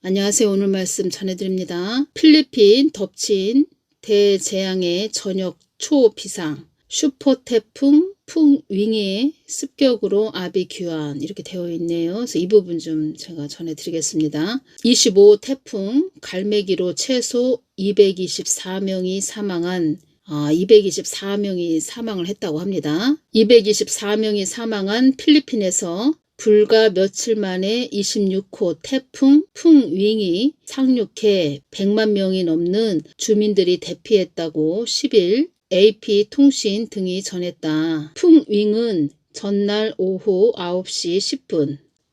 안녕하세요. 오늘 말씀 전해드립니다. 필리핀 덮친 대재앙의 저녁 초비상, 슈퍼태풍 풍윙의 습격으로 아비 귀환 이렇게 되어 있네요. 그래서 이 부분 좀 제가 전해드리겠습니다. 25 태풍 갈매기로 최소 224명이 사망한 224명이 사망을 했다고 합니다. 224명이 사망한 필리핀에서 불과 며칠 만에 26호 태풍 풍윙이 상륙해 100만 명이 넘는 주민들이 대피했다고 10일 AP통신 등이 전했다. 풍윙은 전날 오후 9시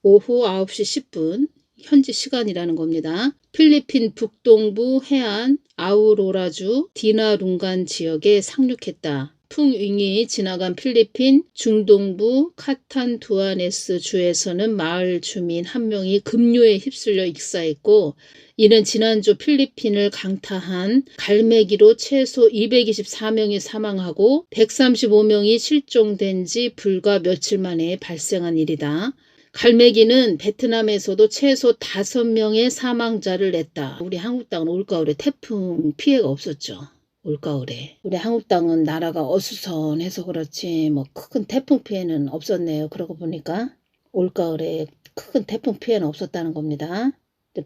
10분 현지 시간이라는 겁니다. 필리핀 북동부 해안 아우로라주 디나룽간 지역에 상륙했다. 풍윙이 지나간 필리핀 중동부 카탄두아네스 주에서는 마을 주민 한 명이 급류에 휩쓸려 익사했고, 이는 지난주 필리핀을 강타한 갈매기로 최소 224명이 사망하고 135명이 실종된 지 불과 며칠 만에 발생한 일이다. 갈매기는 베트남에서도 최소 5명의 사망자를 냈다. 우리 한국 땅은 올가을에 태풍 피해가 없었죠. 올가을에. 우리 한국 땅은 나라가 어수선해서 그렇지 뭐 큰 태풍 피해는 없었네요. 그러고 보니까 올가을에 큰 태풍 피해는 없었다는 겁니다.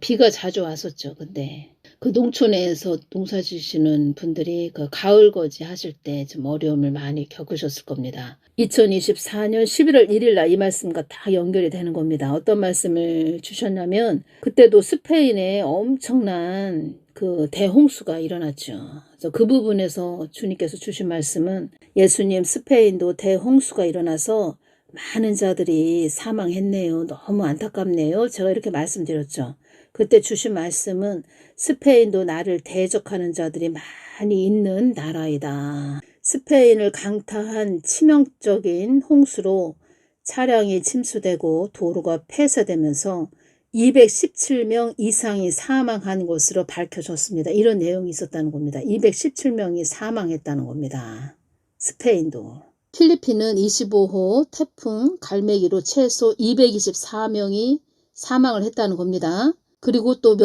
비가 자주 왔었죠. 근데 그 농촌에서 농사 지시는 분들이 그 가을거지 하실 때 좀 어려움을 많이 겪으셨을 겁니다. 2024년 11월 1일 날 이 말씀과 다 연결이 되는 겁니다. 어떤 말씀을 주셨냐면 그때도 스페인에 엄청난 그 대홍수가 일어났죠. 그래서 그 부분에서 주님께서 주신 말씀은 예수님 스페인도 대홍수가 일어나서 많은 자들이 사망했네요. 너무 안타깝네요. 제가 이렇게 말씀드렸죠. 그때 주신 말씀은 스페인도 나를 대적하는 자들이 많이 있는 나라이다. 스페인을 강타한 치명적인 홍수로 차량이 침수되고 도로가 폐쇄되면서 217명 이상이 사망한 것으로 밝혀졌습니다. 이런 내용이 있었다는 겁니다. 217명이 사망했다는 겁니다. 스페인도. 필리핀은 25호 태풍 갈매기로 최소 224명이 사망을 했다는 겁니다. 그리고 또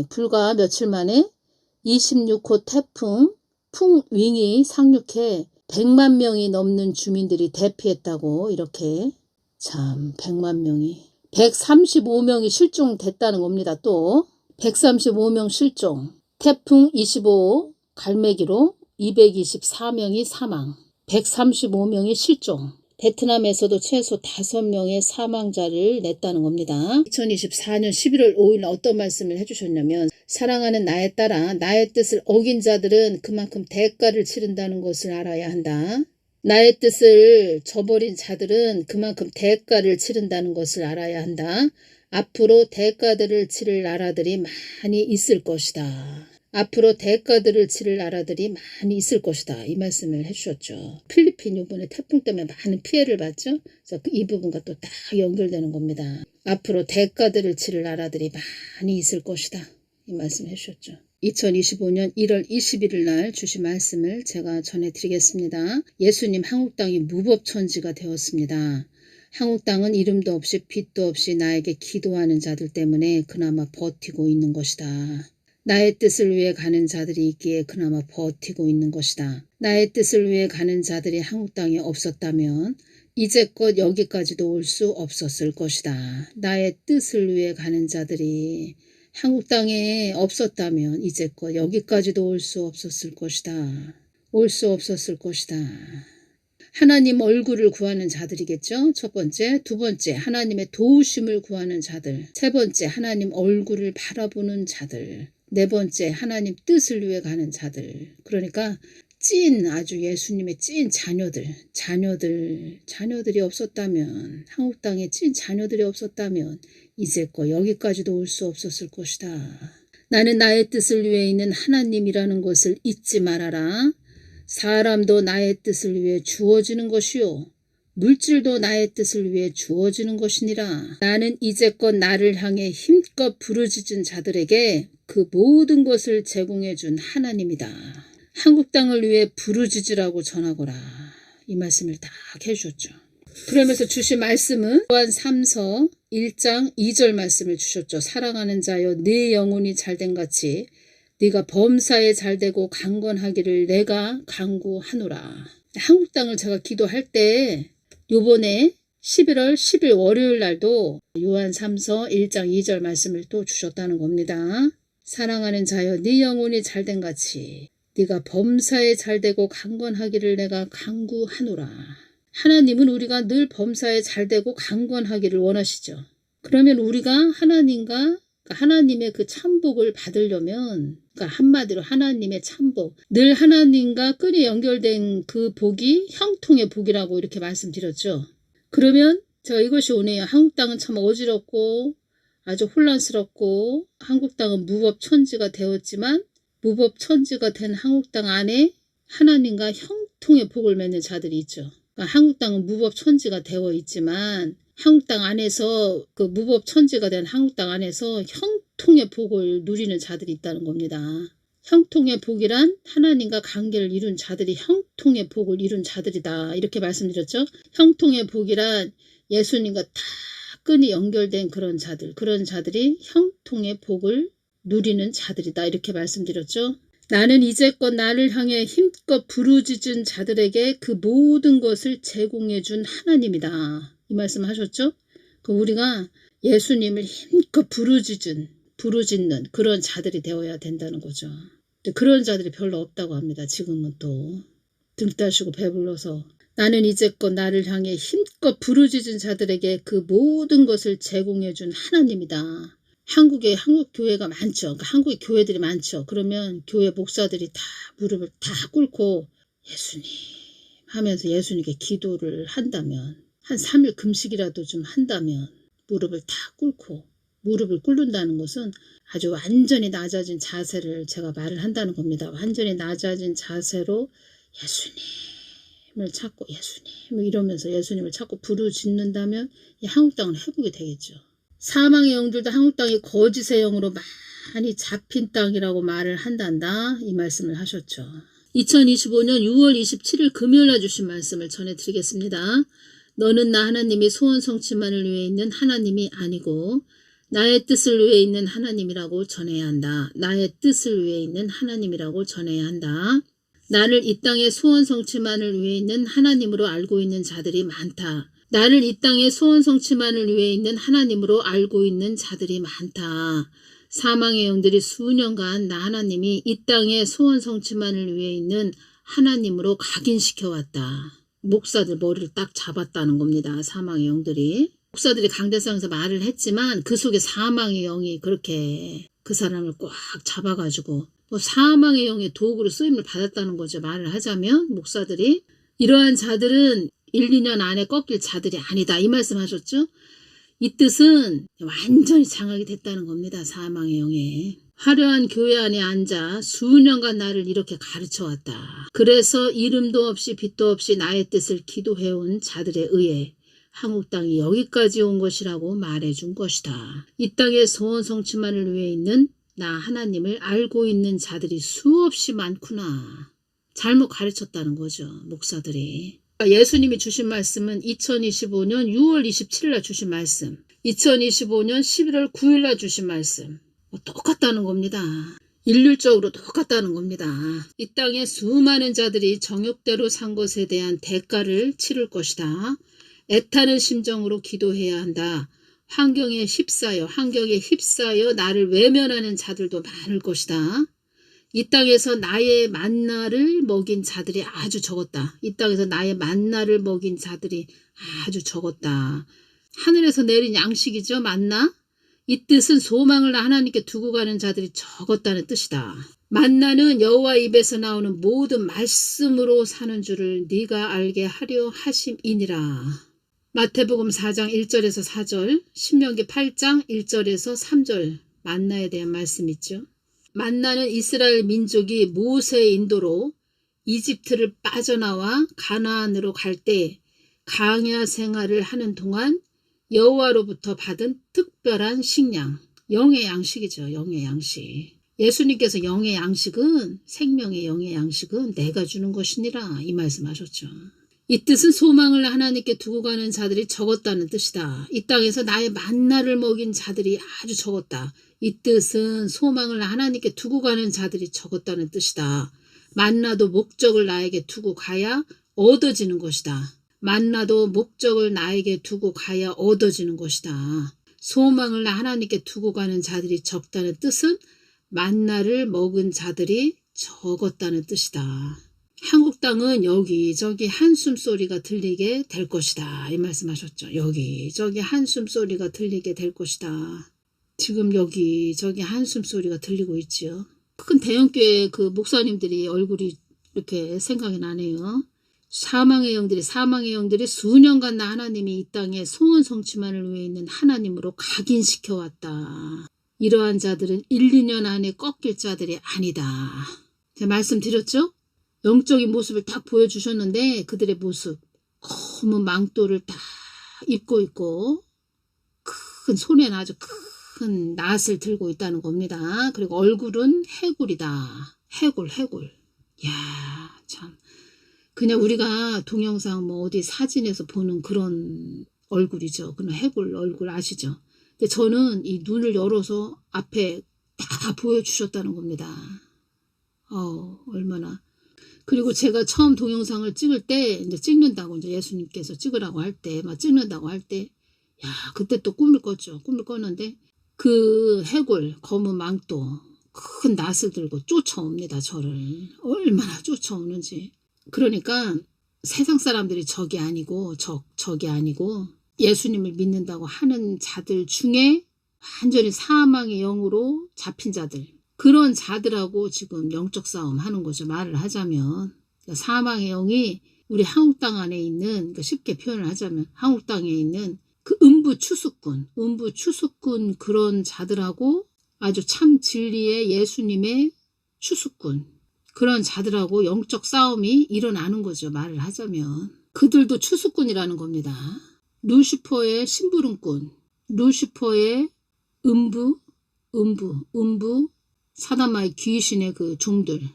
불과 며칠 만에 26호 태풍 풍윙이 상륙해 100만 명이 넘는 주민들이 대피했다고 이렇게 100만 명이 135명이 실종됐다는 겁니다. 또 135명 실종. 태풍 25 갈매기로 224명이 사망. 135명이 실종. 베트남에서도 최소 5명의 사망자를 냈다는 겁니다. 2024년 11월 5일 어떤 말씀을 해주셨냐면 사랑하는 나의 딸아, 나의 뜻을 어긴 자들은 그만큼 대가를 치른다는 것을 알아야 한다. 나의 뜻을 저버린 자들은 그만큼 대가를 치른다는 것을 알아야 한다. 앞으로 대가들을 치를 나라들이 많이 있을 것이다. 앞으로 대가들을 치를 나라들이 많이 있을 것이다. 이 말씀을 해주셨죠. 필리핀 이번에 태풍 때문에 많은 피해를 봤죠. 그래서 이 부분과 또 딱 연결되는 겁니다. 앞으로 대가들을 치를 나라들이 많이 있을 것이다. 이 말씀을 해주셨죠. 2025년 1월 21일 날 주신 말씀을 제가 전해드리겠습니다. 예수님 한국 땅이 무법천지가 되었습니다. 한국 땅은 이름도 없이 빛도 없이 나에게 기도하는 자들 때문에 그나마 버티고 있는 것이다. 나의 뜻을 위해 가는 자들이 있기에 그나마 버티고 있는 것이다. 나의 뜻을 위해 가는 자들이 한국 땅에 없었다면 이제껏 여기까지도 올 수 없었을 것이다. 나의 뜻을 위해 가는 자들이 한국 땅에 없었다면 이제껏 여기까지도 올 수 없었을 것이다. 올 수 없었을 것이다. 하나님 얼굴을 구하는 자들이겠죠. 첫 번째. 두 번째, 하나님의 도우심을 구하는 자들. 세 번째, 하나님 얼굴을 바라보는 자들. 네 번째, 하나님 뜻을 위해 가는 자들. 그러니까 아주 예수님의 찐 자녀들이 없었다면, 한국 땅에 찐 자녀들이 없었다면 이제껏 여기까지도 올 수 없었을 것이다. 나는 나의 뜻을 위해 있는 하나님이라는 것을 잊지 말아라. 사람도 나의 뜻을 위해 주어지는 것이요 물질도 나의 뜻을 위해 주어지는 것이니라. 나는 이제껏 나를 향해 힘껏 부르짖은 자들에게 그 모든 것을 제공해 준 하나님이다. 한국 땅을 위해 부르짖으라고 전하거라. 이 말씀을 딱 해주셨죠. 그러면서 주신 말씀은 요한 3서 1장 2절 말씀을 주셨죠. 사랑하는 자여 네 영혼이 잘된 같이 네가 범사에 잘되고 강건하기를 내가 간구하노라. 한국 땅을 제가 기도할 때 요번에 11월 10일 월요일 날도 요한 3서 1장 2절 말씀을 또 주셨다는 겁니다. 사랑하는 자여 네 영혼이 잘된 같이 네가 범사에 잘되고 강건하기를 내가 간구하노라. 하나님은 우리가 늘 범사에 잘되고 강건하기를 원하시죠. 그러면 우리가 하나님의 그 참복을 받으려면, 그러니까 한마디로 하나님의 참복, 늘 하나님과 끈이 연결된 그 복이 형통의 복이라고 이렇게 말씀드렸죠. 그러면 제가 이것이 오네요. 한국 땅은 참 어지럽고 아주 혼란스럽고 한국 땅은 무법천지가 되었지만 무법천지가 된 한국 땅 안에 하나님과 형통의 복을 맺는 자들이 있죠. 그러니까 한국 땅은 무법천지가 되어 있지만 한국 땅 안에서 그 무법천지가 된 한국 땅 안에서 형통의 복을 누리는 자들이 있다는 겁니다. 형통의 복이란 하나님과 관계를 이룬 자들이 형통의 복을 이룬 자들이다. 이렇게 말씀드렸죠. 형통의 복이란 예수님과 다 끈이 연결된 그런 자들이 형통의 복을 누리는 자들이다. 이렇게 말씀드렸죠. 나는 이제껏 나를 향해 힘껏 부르짖은 자들에게 그 모든 것을 제공해 준 하나님이다. 이 말씀 하셨죠? 우리가 예수님을 힘껏 부르짖는 그런 자들이 되어야 된다는 거죠. 그런 자들이 별로 없다고 합니다. 지금은 또 등 따시고 배불러서 나는 이제껏 나를 향해 힘껏 부르짖은 자들에게 그 모든 것을 제공해 준 하나님이다. 한국 교회가 많죠. 그러니까 한국의 교회들이 많죠. 그러면 교회 목사들이 다 무릎을 다 꿇고 예수님 하면서 예수님께 기도를 한다면, 한 3일 금식이라도 좀 한다면 무릎을 다 꿇고, 무릎을 꿇는다는 것은 아주 완전히 낮아진 자세를 제가 말을 한다는 겁니다. 완전히 낮아진 자세로 예수님을 찾고 예수님 이러면서 예수님을 찾고 부르짖는다면 이 한국 땅은 회복이 되겠죠. 사망의 영들도 한국 땅이 거짓의 영으로 많이 잡힌 땅이라고 말을 한단다. 이 말씀을 하셨죠. 2025년 6월 27일 금요일날 주신 말씀을 전해드리겠습니다. 너는 나 하나님이 소원 성취만을 위해 있는 하나님이 아니고 나의 뜻을 위해 있는 하나님이라고 전해야 한다. 나의 뜻을 위해 있는 하나님이라고 전해야 한다. 나를 이 땅의 소원 성취만을 위해 있는 하나님으로 알고 있는 자들이 많다. 나를 이 땅의 소원 성취만을 위해 있는 하나님으로 알고 있는 자들이 많다. 사망의 영들이 수년간 나 하나님이 이 땅의 소원 성취만을 위해 있는 하나님으로 각인시켜왔다. 목사들 머리를 딱 잡았다는 겁니다. 사망의 영들이. 목사들이 강대상에서 말을 했지만 그 속에 사망의 영이 그렇게 그 사람을 꽉 잡아가지고 사망의 영의 도구로 쓰임을 받았다는 거죠. 말을 하자면 목사들이. 이러한 자들은 1, 2년 안에 꺾일 자들이 아니다. 이 말씀 하셨죠? 이 뜻은 완전히 장악이 됐다는 겁니다. 사망의 영에. 화려한 교회 안에 앉아 수년간 나를 이렇게 가르쳐왔다. 그래서 이름도 없이 빛도 없이 나의 뜻을 기도해온 자들에 의해 한국 땅이 여기까지 온 것이라고 말해준 것이다. 이 땅의 소원 성취만을 위해 있는 나 하나님을 알고 있는 자들이 수없이 많구나. 잘못 가르쳤다는 거죠. 목사들이. 예수님이 주신 말씀은 2025년 6월 27일 날 주신 말씀, 2025년 11월 9일 날 주신 말씀 똑같다는 겁니다. 일률적으로 똑같다는 겁니다. 이 땅에 수많은 자들이 정욕대로 산 것에 대한 대가를 치를 것이다. 애타는 심정으로 기도해야 한다. 환경에 휩싸여 나를 외면하는 자들도 많을 것이다. 이 땅에서 나의 만나를 먹인 자들이 아주 적었다. 이 땅에서 나의 만나를 먹인 자들이 아주 적었다. 하늘에서 내린 양식이죠. 만나. 이 뜻은 소망을 하나님께 두고 가는 자들이 적었다는 뜻이다. 만나는 여호와 입에서 나오는 모든 말씀으로 사는 줄을 네가 알게 하려 하심이니라. 마태복음 4장 1절에서 4절, 신명기 8장 1절에서 3절 만나에 대한 말씀 있죠. 만나는 이스라엘 민족이 모세의 인도로 이집트를 빠져나와 가나안으로 갈 때 광야 생활을 하는 동안 여호와로부터 받은 특별한 식량, 영의 양식이죠. 영의 양식. 예수님께서 영의 양식은, 생명의 영의 양식은 내가 주는 것이니라 이 말씀하셨죠. 이 뜻은 소망을 하나님께 두고 가는 자들이 적었다는 뜻이다. 이 땅에서 나의 만나를 먹인 자들이 아주 적었다. 이 뜻은 소망을 하나님께 두고 가는 자들이 적었다는 뜻이다. 만나도 목적을 나에게 두고 가야 얻어지는 것이다. 만나도 목적을 나에게 두고 가야 얻어지는 것이다. 소망을 하나님께 두고 가는 자들이 적다는 뜻은 만나를 먹은 자들이 적었다는 뜻이다. 한국 땅은 여기저기 한숨소리가 들리게 될 것이다. 이 말씀하셨죠. 여기저기 한숨소리가 들리게 될 것이다. 지금 여기저기 한숨소리가 들리고 있지요. 큰 대형교회 그 목사님들이 얼굴이 이렇게 생각이 나네요. 사망의 영들이 수년간 나 하나님이 이 땅에 소원 성취만을 위해 있는 하나님으로 각인시켜왔다. 이러한 자들은 1, 2년 안에 꺾일 자들이 아니다. 제가 말씀드렸죠? 영적인 모습을 딱 보여주셨는데 그들의 모습 검은 망토를 딱 입고 있고 큰 손에는 아주 큰 낫을 들고 있다는 겁니다. 그리고 얼굴은 해골이다. 해골. 야, 참. 그냥 우리가 동영상 뭐 어디 사진에서 보는 그런 얼굴이죠. 그런 해골 얼굴 아시죠? 근데 저는 이 눈을 열어서 앞에 다 보여주셨다는 겁니다. 얼마나. 그리고 제가 처음 동영상을 찍을 때, 이제 찍는다고, 이제 예수님께서 찍으라고 할 때, 막 찍는다고 할 때, 야, 그때 또 꿈을 꿨죠. 꿈을 꿨는데, 그 해골, 검은 망토, 큰 낫을 들고 쫓아옵니다, 저를. 얼마나 쫓아오는지. 그러니까 세상 사람들이 적이 아니고, 적이 아니고, 예수님을 믿는다고 하는 자들 중에 완전히 사망의 영으로 잡힌 자들. 그런 자들하고 지금 영적 싸움 하는 거죠. 말을 하자면. 그러니까 사망의 영이 우리 한국 땅 안에 있는, 그러니까 쉽게 표현을 하자면 한국 땅에 있는 그 음부 추수꾼 그런 자들하고 아주 참 진리의 예수님의 추수꾼. 그런 자들하고 영적 싸움이 일어나는 거죠. 말을 하자면. 그들도 추수꾼이라는 겁니다. 루시퍼의 심부름꾼, 루시퍼의 음부, 사단마의 귀신의 그 종들,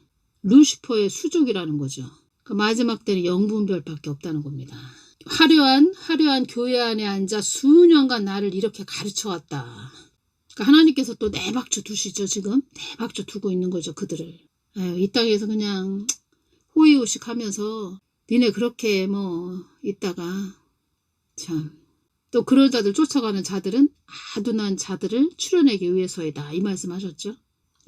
루시퍼의 수족이라는 거죠. 그 마지막 때는 영분별밖에 없다는 겁니다. 화려한 교회 안에 앉아 수년간 나를 이렇게 가르쳐왔다. 그러니까 하나님께서 또 내박쳐 두시죠. 지금 내박쳐 두고 있는 거죠. 그들을. 이 땅에서 그냥 호의호식하면서 니네 그렇게 뭐 있다가 참 또 그런 자들 쫓아가는 자들은 아둔한 자들을 출어내기 위해서이다. 이 말씀하셨죠.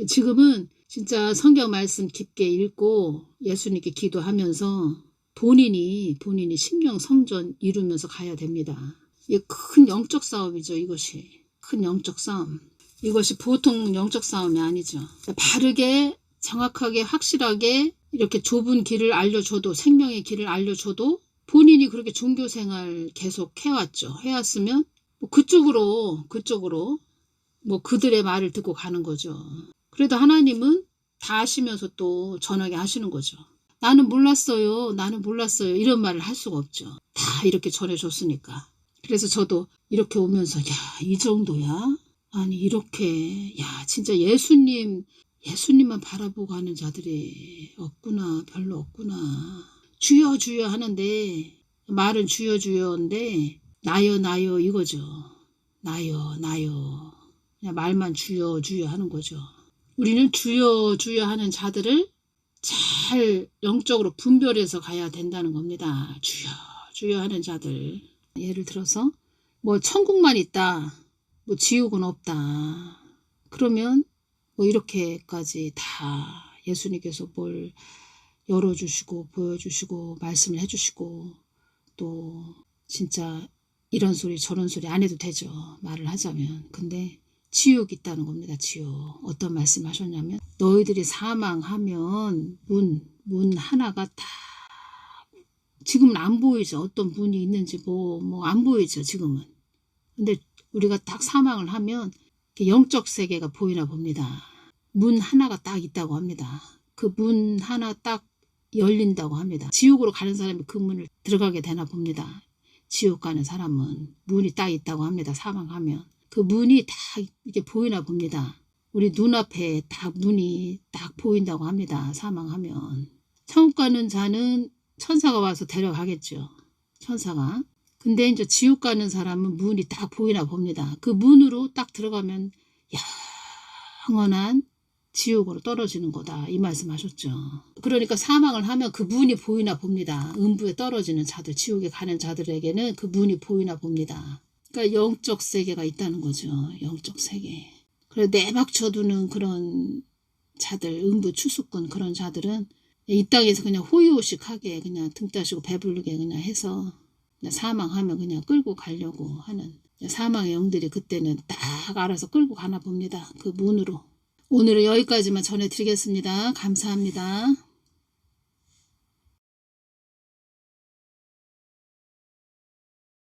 지금은 진짜 성경 말씀 깊게 읽고 예수님께 기도하면서 본인이 심령 성전 이루면서 가야 됩니다. 이게 큰 영적 싸움이죠. 이것이 큰 영적 싸움. 이것이 보통 영적 싸움이 아니죠. 바르게 정확하게 확실하게 이렇게 좁은 길을 알려줘도 생명의 길을 알려줘도 본인이 그렇게 종교생활 계속 해왔으면 뭐 그쪽으로 뭐 그들의 말을 듣고 가는 거죠. 그래도 하나님은 다 아시면서 또 전하게 하시는 거죠. 나는 몰랐어요. 이런 말을 할 수가 없죠. 다 이렇게 전해줬으니까. 그래서 저도 이렇게 오면서 이 정도야? 아니 이렇게 진짜 예수님만 바라보고 하는 자들이 없구나. 별로 없구나. 주여 주여 하는데 말은 주여 주여인데 나요 이거죠. 나요 그냥 말만 주여 주여 하는 거죠. 우리는 주여 주여 하는 자들을 잘 영적으로 분별해서 가야 된다는 겁니다. 주여 주여 하는 자들. 예를 들어서 뭐 천국만 있다. 뭐 지옥은 없다. 그러면 뭐 이렇게까지 다 예수님께서 뭘 열어주시고 보여주시고 말씀을 해주시고 또 진짜 이런 소리 저런 소리 안 해도 되죠. 말을 하자면. 근데 지옥이 있다는 겁니다. 지옥. 어떤 말씀 하셨냐면 너희들이 사망하면 문 하나가 다 지금은 안 보이죠. 어떤 문이 있는지 뭐 안 보이죠. 지금은. 근데 우리가 딱 사망을 하면 영적 세계가 보이나 봅니다. 문 하나가 딱 있다고 합니다. 그 문 하나 딱 열린다고 합니다. 지옥으로 가는 사람이 그 문을 들어가게 되나 봅니다. 지옥 가는 사람은 문이 딱 있다고 합니다. 사망하면. 그 문이 다 이렇게 보이나 봅니다. 우리 눈앞에 딱 문이 딱 보인다고 합니다. 사망하면. 천국 가는 자는 천사가 와서 데려가겠죠. 천사가. 근데 이제 지옥 가는 사람은 문이 딱 보이나 봅니다. 그 문으로 딱 들어가면 영원한 지옥으로 떨어지는 거다. 이 말씀하셨죠. 그러니까 사망을 하면 그 문이 보이나 봅니다. 음부에 떨어지는 자들, 지옥에 가는 자들에게는 그 문이 보이나 봅니다. 그러니까 영적 세계가 있다는 거죠. 영적 세계. 그래 내박쳐두는 그런 자들, 음부 추수꾼 그런 자들은 이 땅에서 그냥 호의호식하게 그냥 등 따시고 배부르게 그냥 해서 그냥 사망하면 그냥 끌고 가려고 하는 사망의 영들이 그때는 딱 알아서 끌고 가나 봅니다. 그 문으로. 오늘은 여기까지만 전해드리겠습니다. 감사합니다.